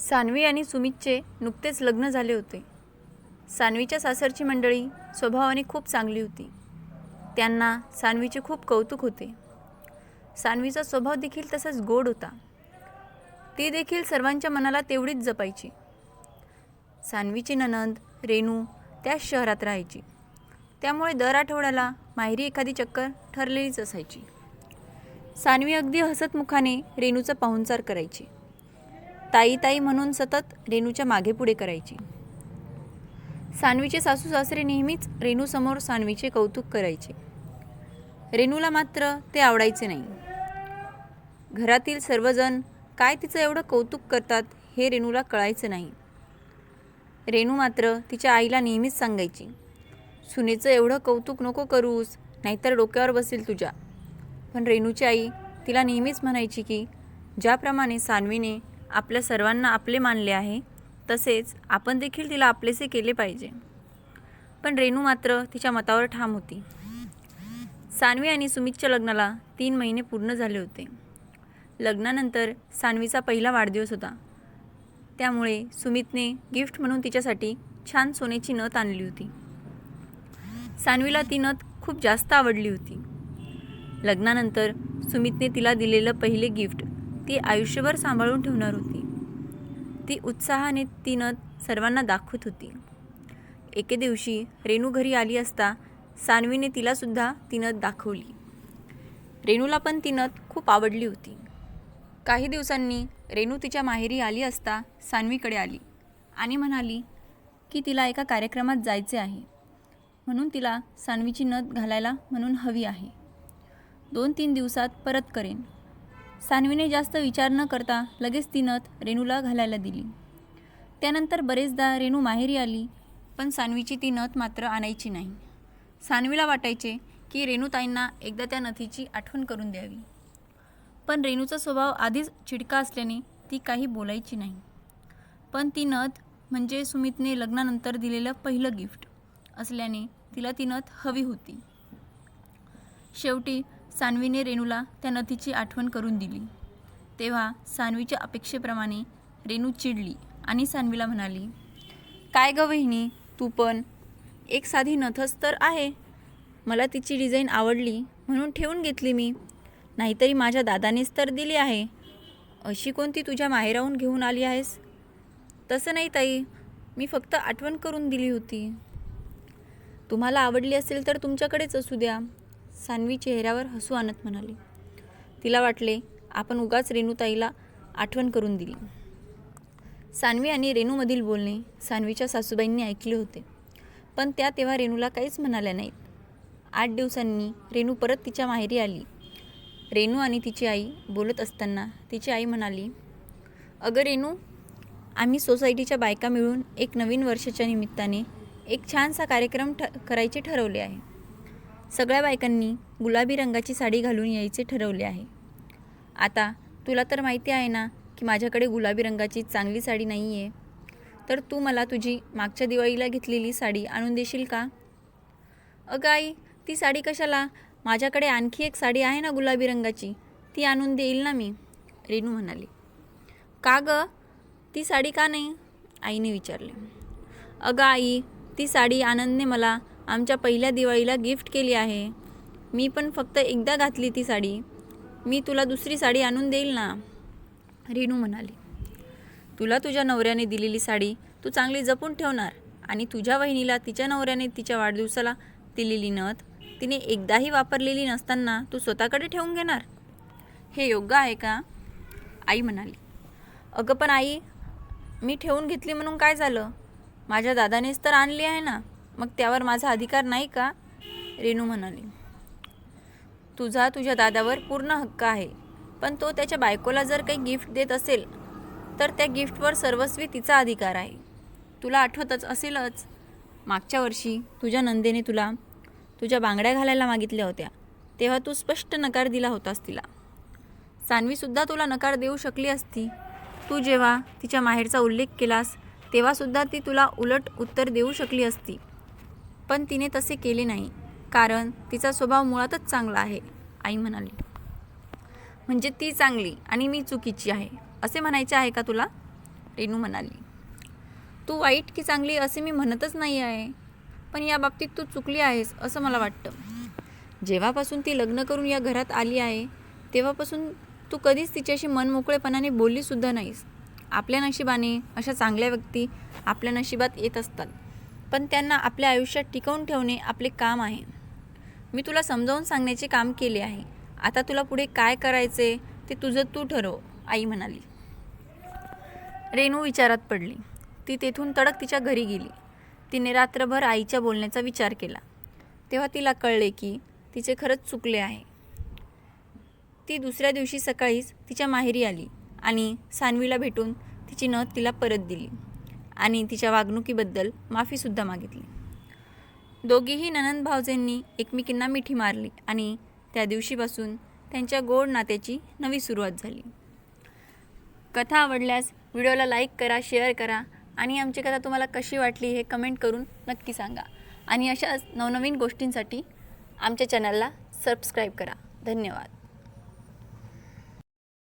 सान्वी आणि सुमितचे नुकतेच लग्न झाले होते. सान्वीच्या सासरची मंडळी स्वभावाने खूप चांगली होती. त्यांना सान्वीचे खूप कौतुक होते. सान्वीचा स्वभाव देखील तसाच गोड होता. ती देखील सर्वांच्या मनाला तेवढीच जपायची. सान्वीची नणंद रेणू त्याच शहरात राहायची. त्यामुळे दर आठवड्याला माहेरी एखादी चक्कर ठरलेलीच असायची. सान्वी अगदी हसतमुखाने रेणूचा पाहुणचार करायची. ताई ताई म्हणून सतत रेणूच्या मागे पुढे करायची. सान्वीचे सासू सासरे नेहमीच रेणूसमोर सान्वीचे कौतुक करायचे. रेणूला मात्र ते आवडायचे नाही. घरातील सर्वजण काय तिचं एवढं कौतुक करतात हे रेणूला कळायचं नाही. रेणू मात्र तिच्या आईला नेहमीच सांगायची, सुनेचं एवढं कौतुक नको करूस, नाहीतर डोक्यावर बसेल तुझ्या. पण रेणूची आई तिला नेहमीच म्हणायची की ज्याप्रमाणे सान्वीने आपल्या सर्वांना आपले मानले आहे, तसेच आपण देखील तिला आपलेसे केले पाहिजे. पण रेणू मात्र तिच्या मतावर ठाम होती. सान्वी आणि सुमितच्या लग्नाला 3 महिने पूर्ण झाले होते. लग्नानंतर सान्वीचा पहिला वाढदिवस होता. त्यामुळे सुमितने गिफ्ट म्हणून तिच्यासाठी छान सोन्याची नथ आणली होती. सान्वीला ती नथ खूप जास्त आवडली होती. लग्नानंतर सुमितने तिला दिलेलं पहिले गिफ्ट ती आयुष्यभर सांभाळून ठेवणार होती. ती उत्साहाने ती नथ सर्वांना दाखवत होती. एके दिवशी रेणू घरी आली असता सान्वीने तिलासुद्धा ती नथ दाखवली. रेणूला पण ती नथ खूप आवडली होती. काही दिवसांनी रेणू तिच्या माहेरी आली असता सान्वीकडे आली आणि म्हणाली की तिला एका कार्यक्रमात जायचे आहे, म्हणून तिला सान्वीची नथ घालायला म्हणून हवी आहे. 2-3 दिवसात परत करेन. सान्वीने जास्त विचार न करता लगेच ती नथ रेणूला घालायला दिली. त्यानंतर बरेचदा रेणू माहेरी आली, पण सान्वीची ती नथ मात्र आणायची नाही. सान्वीला वाटायचे की रेणूताईंना एकदा त्या नथीची आठवण करून द्यावी. पण रेणूचा स्वभाव आधीच चिडका असल्याने ती काही बोलायची नाही. पण ती नथ म्हणजे सुमितने लग्नानंतर दिलेलं पहिलं गिफ्ट असल्याने तिला ती नथ हवी होती. शेवटी सान्वीने रेणूला त्या नथीची आठवण करून दिली. तेव्हा सान्वीच्या अपेक्षेप्रमाणे रेणू चिडली आणि सान्वीला म्हणाली, काय गं वहिनी, तू पण एक साधी नथच तर आहे. मला तिची डिझाईन आवडली म्हणून ठेवून घेतली मी, नाहीतरी माझ्या दादानेच तर दिली आहे. अशी कोणती तुझ्या माहेराहून घेऊन आली आहेस? तसं नाही ताई, मी फक्त आठवण करून दिली होती. तुम्हाला आवडली असेल तर तुमच्याकडेच असू द्या, सान्वी चेहऱ्यावर हसू आणत म्हणाली. तिला वाटले आपण उगाच रेणूताईला आठवण करून दिली. सान्वी आणि रेणूमधील बोलणे सान्वीच्या सासूबाईंनी ऐकले होते, पण त्या तेव्हा रेणूला काहीच म्हणाल्या नाहीत. 8 दिवसांनी रेणू परत तिच्या माहेरी आली. रेणू आणि तिची आई बोलत असताना तिची आई म्हणाली, अगं रेणू, आम्ही सोसायटीच्या बायका मिळून एक नवीन वर्षाच्या निमित्ताने एक छानसा कार्यक्रम करायचे ठरवले आहे. सगळ्या बायकांनी गुलाबी रंगाची साडी घालून यायचे ठरवले आहे. आता तुला तर माहिती आहे ना की माझ्याकडे गुलाबी रंगाची चांगली साडी नाही आहे, तर तू मला तुझी मागच्या दिवाळीला घेतलेली साडी आणून देशील का? अगं आई, ती साडी कशाला? माझ्याकडे आणखी एक साडी आहे ना गुलाबी रंगाची, ती आणून देईल ना मी, रेणू म्हणाली. का गं, ती साडी का नाही? आईने विचारले. अगं आई, ती साडी आनंदने मला आमच्या पहिल्या दिवाळीला गिफ्ट केली आहे. मी पण फक्त एकदा घातली ती साडी. मी तुला दुसरी साडी आणून देईल ना, रेणू म्हणाली. तुला तुझ्या नवऱ्याने दिलेली साडी तू चांगली जपून ठेवणार आणि तुझ्या वहिनीला तिच्या नवऱ्याने तिच्या वाढदिवसाला दिलेली नथ तिने एकदाही वापरलेली नसताना तू स्वतःकडे ठेवून घेणार? हे योग्य आहे का? आई म्हणाली. अगं पण आई, मी ठेवून घेतली म्हणून काय झालं? माझ्या दादानेच तर आणली आहे ना, मग त्यावर माझा अधिकार नाही का? रेणू म्हणाली. तुझ्या दादावर पूर्ण हक्क आहे, पण तो त्याच्या बायकोला जर काही गिफ्ट देत असेल तर त्या गिफ्टवर सर्वस्वी तिचा अधिकार आहे. तुला आठवतच असेलच, मागच्या वर्षी तुझ्या नंदेने तुला तुझ्या बांगड्या घालायला मागितल्या होत्या, तेव्हा तू स्पष्ट नकार दिला होतास तिला. सान्वीसुद्धा तुला नकार देऊ शकली असती. तू जेव्हा तिच्या माहेरचा उल्लेख केलास तेव्हासुद्धा ती तुला उलट उत्तर देऊ शकली असती, पण तिने तसे केले नाही, कारण तिचा स्वभाव मुळातच चांगला आहे, आई म्हणाली. म्हणजे ती चांगली आणि मी चुकीची आहे असे म्हणायचे आहे का तुला? रेणू म्हणाली. तू वाईट की चांगली असे मी म्हणतच नाही आहे, पण या बाबतीत तू चुकली आहेस असं मला वाटतं. जेव्हापासून ती लग्न करून या घरात आली आहे तेव्हापासून तू कधीच तिच्याशी मनमोकळेपणाने बोललीसुद्धा नाहीस. आपल्या नशिबाने अशा चांगल्या व्यक्ती आपल्या नशिबात येत असतात, पण त्यांना आपल्या आयुष्यात टिकवून ठेवणे आपले काम आहे. मी तुला समजावून सांगण्याचे काम केले आहे. आता तुला पुढे काय करायचे ते तुझं तू ठरव, आई म्हणाली. रेणू विचारात पडली. ती तेथून तडक तिच्या घरी गेली. तिने रात्रभर आईच्या बोलण्याचा विचार केला. तेव्हा तिला कळले की तिचे खरंच चुकले आहे. ती दुसऱ्या दिवशी सकाळीच तिच्या माहेरी आली आणि सान्वीला भेटून तिची नथ तिला परत दिली आणि तिच्या वागणुकीबद्दल माफीसुद्धा मागितली. दोघीही नणंद भावजेंनी एकमेकींना मिठी मारली आणि त्या दिवशीपासून त्यांच्या गोड नात्याची नवी सुरुवात झाली. कथा आवडल्यास व्हिडिओला लाईक करा, शेअर करा आणि आमची कथा तुम्हाला कशी वाटली हे कमेंट करून नक्की सांगा. आणि अशाच नवनवीन गोष्टींसाठी आमच्या चॅनलला सबस्क्राईब करा. धन्यवाद.